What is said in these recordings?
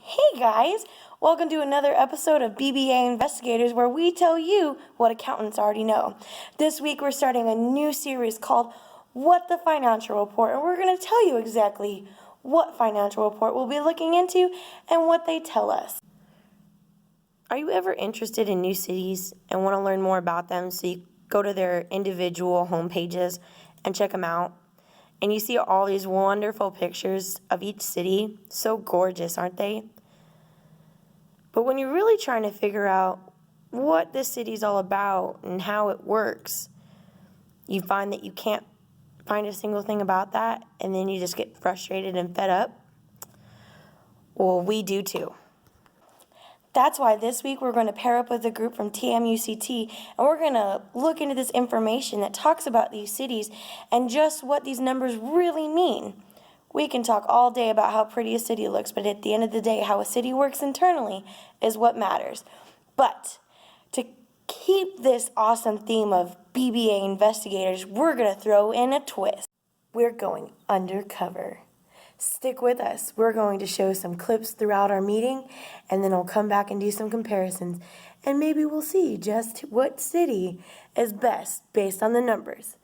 Hey guys, welcome to another episode of BBA Investigators where we tell you what accountants already know. This week we're starting a new series called What the Financial Report, and we're going to tell you exactly what financial report we'll be looking into and what they tell us. Are you ever interested in new cities and want to learn more about them, so you go to their individual home pages and check them out? And you see all these wonderful pictures of each city, so gorgeous, aren't they? But when you're really trying to figure out what this city's all about and how it works, you find that you can't find a single thing about that, and then you just get frustrated and fed up. Well, we do too. That's why this week we're going to pair up with a group from TMUCT, and we're going to look into this information that talks about these cities and just what these numbers really mean. We can talk all day about how pretty a city looks, but at the end of the day, how a city works internally is what matters. But to keep this awesome theme of BBA investigators, we're going to throw in a twist. We're going undercover. Stick with us. We're going to show some clips throughout our meeting, and then we'll come back and do some comparisons. And maybe we'll see just what city is best based on the numbers.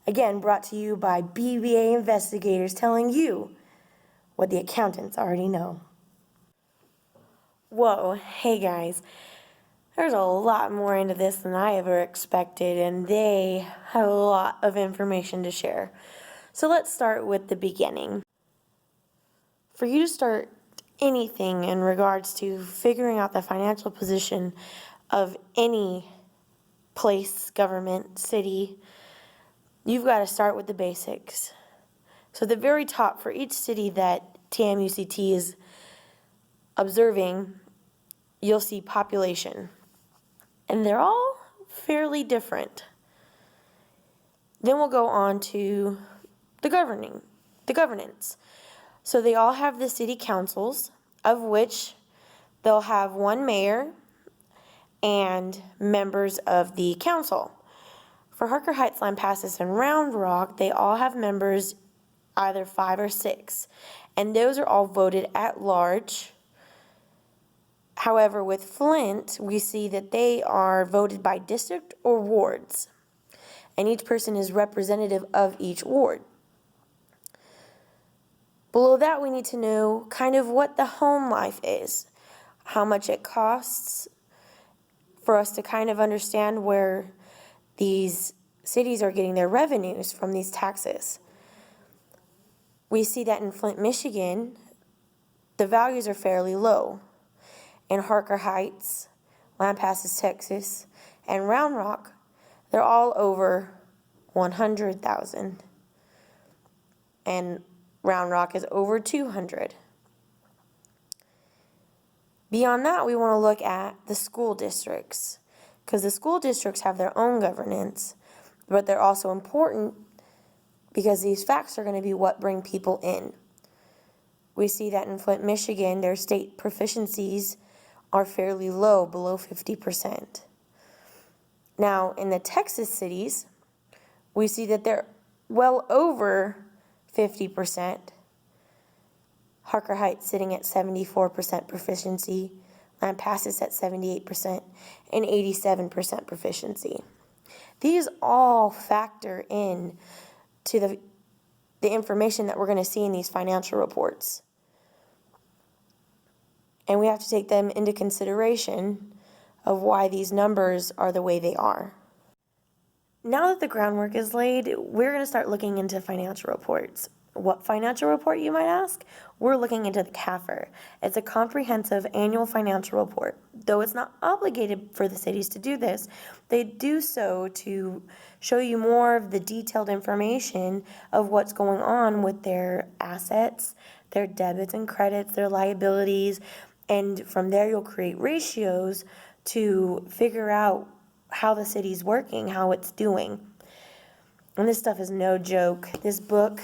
Again, brought to you by BBA investigators telling you what the accountants already know. Whoa, hey guys. There's a lot more into this than I ever expected, and they have a lot of information to share. So let's start with the beginning. For you to start anything in regards to figuring out the financial position of any place, government, city, you've got to start with the basics. So at the very top, for each city that TMUCT is observing, you'll see population. And they're all fairly different. Then we'll go on to the governance. So they all have the city councils, of which they'll have one mayor and members of the council. For Harker Heights, Lampasas, and Round Rock, they all have members, either 5 or 6, and those are all voted at large. However, with Flint, we see that they are voted by district or wards, and each person is representative of each ward. Below that, we need to know kind of what the home life is, how much it costs, for us to kind of understand where these cities are getting their revenues from these taxes. We see that in Flint, Michigan, the values are fairly low. In Harker Heights, Lampasas, Texas, and Round Rock, they're all over 100,000. And Round Rock is over 200. Beyond that, we want to look at the school districts, because the school districts have their own governance, but they're also important because these facts are going to be what bring people in. We see that in Flint, Michigan, their state proficiencies are fairly low, below 50%. Now, in the Texas cities, we see that they're well over 50%. Harker Heights sitting at 74% proficiency, Lampasas at 78%, and 87% proficiency. These all factor in to the information that we're going to see in these financial reports. And we have to take them into consideration of why these numbers are the way they are. Now that the groundwork is laid, we're going to start looking into financial reports. What financial report, you might ask? We're looking into the CAFR. It's a comprehensive annual financial report. Though it's not obligated for the cities to do this, they do so to show you more of the detailed information of what's going on with their assets, their debits and credits, their liabilities, and from there you'll create ratios to figure out how the city's working, how it's doing. And this stuff is no joke. This book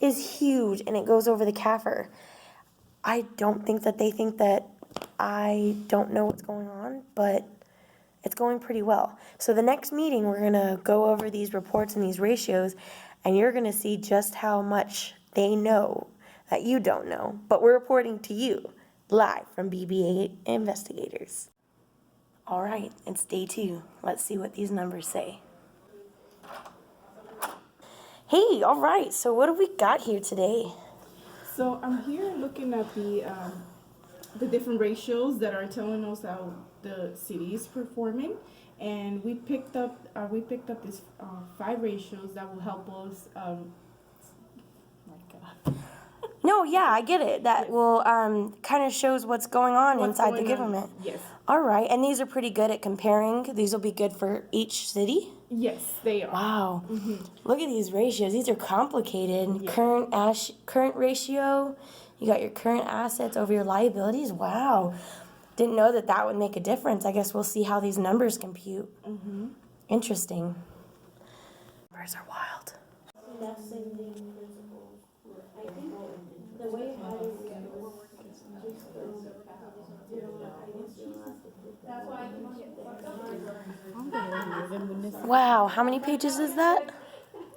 is huge, and it goes over the CAFR. I don't think that they think that I don't know what's going on, but it's going pretty well. So the next meeting, we're going to go over these reports and these ratios, and you're going to see just how much they know that you don't know, but we're reporting to you. live from BBA Investigators. All right, it's day 2. Let's see what these numbers say. Hey, all right, so what have we got here today? So I'm here looking at the different ratios that are telling us how the city is performing, and we picked up these 5 ratios that will help us. My God. No, yeah, I get it. That will kind of shows what's going on inside the government. Yes. All right, and these are pretty good at comparing. These will be good for each city? Yes, they are. Wow. Look at these ratios. These are complicated. Yeah. Current ratio. You got your current assets over your liabilities. Wow. Didn't know that would make a difference. I guess we'll see how these numbers compute. Interesting. Numbers are wild. Wow, how many pages is that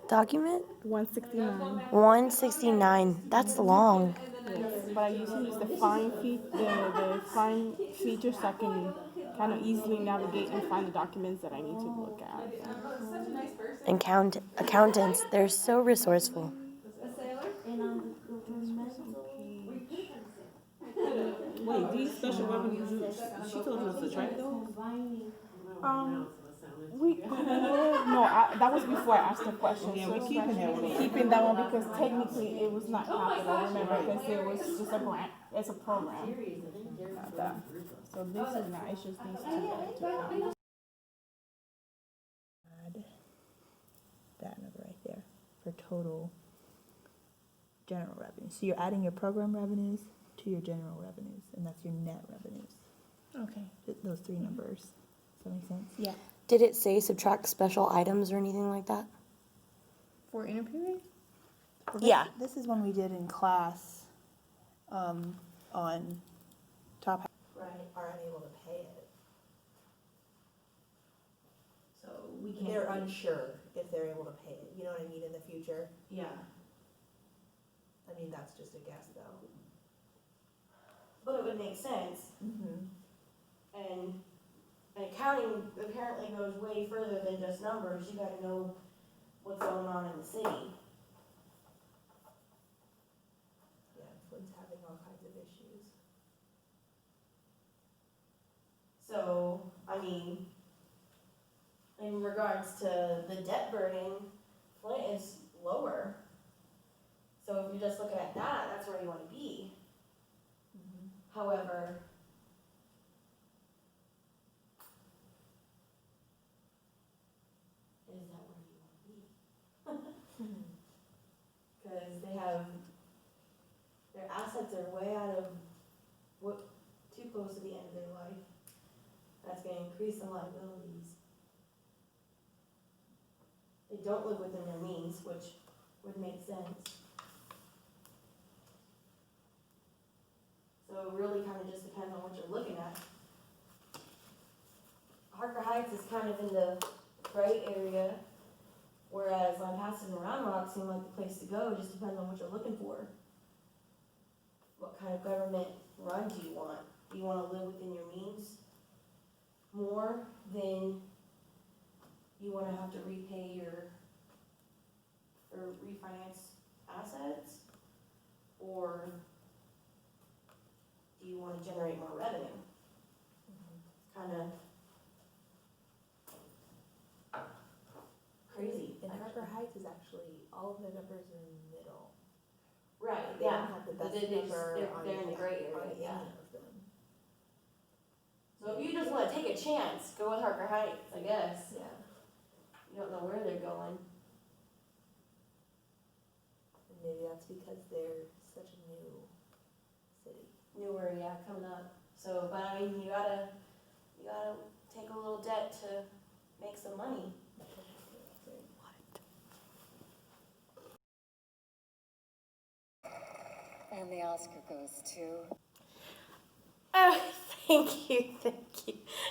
document? 169. 169. That's long. Yes, but I usually use the find feature so I can kind of easily navigate and find the documents that I need to look at. Accountants, they're so resourceful. Wait, these special revenues, she told you to subtract those? That was before I asked the question. Yeah, So we're keeping that one. Keeping that one because technically it was not capital, remember, because it was just a grant. It's a program. Not that. So this is not, it's just these 2 that to count. Add that number right there for total general revenue. So you're adding your program revenues to your general revenues, and that's your net revenues. Okay. Those 3 numbers. Does that make sense? Yeah. Did it say subtract special items or anything like that? For interperiod? Yeah. This is one we did in class on top. Right, are unable to pay it. So we can't. They're unsure if they're able to pay it, you know what I mean, in the future? Yeah. I mean, that's just a guess though. But it would make sense. And accounting apparently goes way further than just numbers. You gotta know what's going on in the city. Yeah, Flint's having all kinds of issues. So, I mean, in regards to the debt burden, Flint is lower. So if you're just looking at that, that's where you want to be. However, is that where you want to be? Because their assets are way out of too close to the end of their life. That's going to increase the liabilities. They don't live within their means, which would make sense. So it really kind of just depends on what you're looking at. Harker Heights is kind of in the gray area, whereas Lampasas and Round Rock seem like the place to go. It just depends on what you're looking for. What kind of government run do you want? Do you want to live within your means more than you want to have to repay or refinance assets? Or do you want to generate more revenue? Kind of crazy. And Harker Heights is actually, all of the numbers are in the middle. Right, They don't have the best number they're in the gray on area, any yeah. of them. So if you just want to take a chance, go with Harker Heights, I guess. Yeah. You don't know where they're going. And maybe that's because they're such a new city. Newer, yeah, coming up. So, but I mean, you gotta take a little debt to make some money. And the Oscar goes to... Oh, thank you.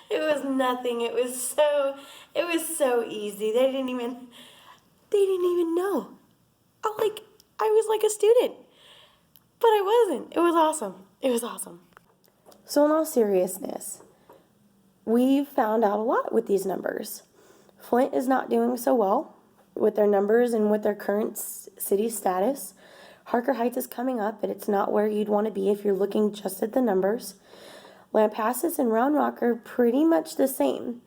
It was nothing. It was so easy. They didn't even know. I was like a student, but I wasn't. It was awesome. So in all seriousness, we've found out a lot with these numbers. Flint is not doing so well with their numbers and with their current city status. Harker Heights is coming up, but it's not where you'd want to be if you're looking just at the numbers. Lampasas and Round Rock are pretty much the same.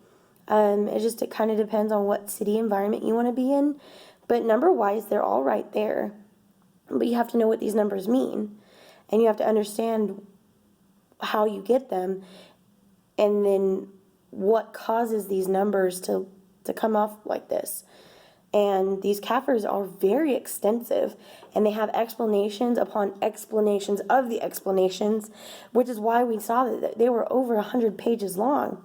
It kind of depends on what city environment you want to be in. But number-wise, they're all right there. But you have to know what these numbers mean. And you have to understand how you get them. And then what causes these numbers to come off like this. And these CAFRs are very extensive, and they have explanations upon explanations of the explanations, which is why we saw that they were over 100 pages long.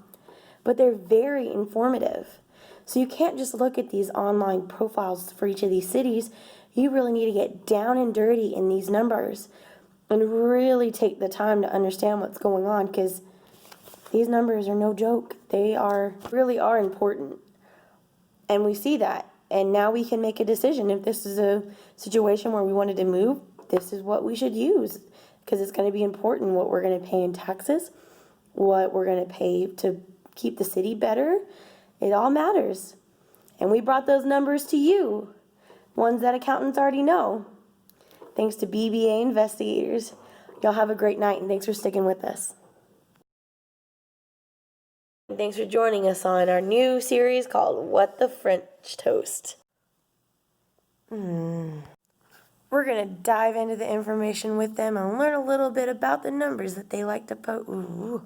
But they're very informative. So you can't just look at these online profiles for each of these cities. You really need to get down and dirty in these numbers and really take the time to understand what's going on, because these numbers are no joke. They really are important. And we see that. And now we can make a decision. If this is a situation where we wanted to move, this is what we should use, because it's going to be important what we're going to pay in taxes, what we're going to pay to keep the city better. It all matters. And we brought those numbers to you, ones that accountants already know. Thanks to BBA investigators. Y'all have a great night, and thanks for sticking with us. And thanks for joining us on our new series called What the French Toast. We're going to dive into the information with them and learn a little bit about the numbers that they like to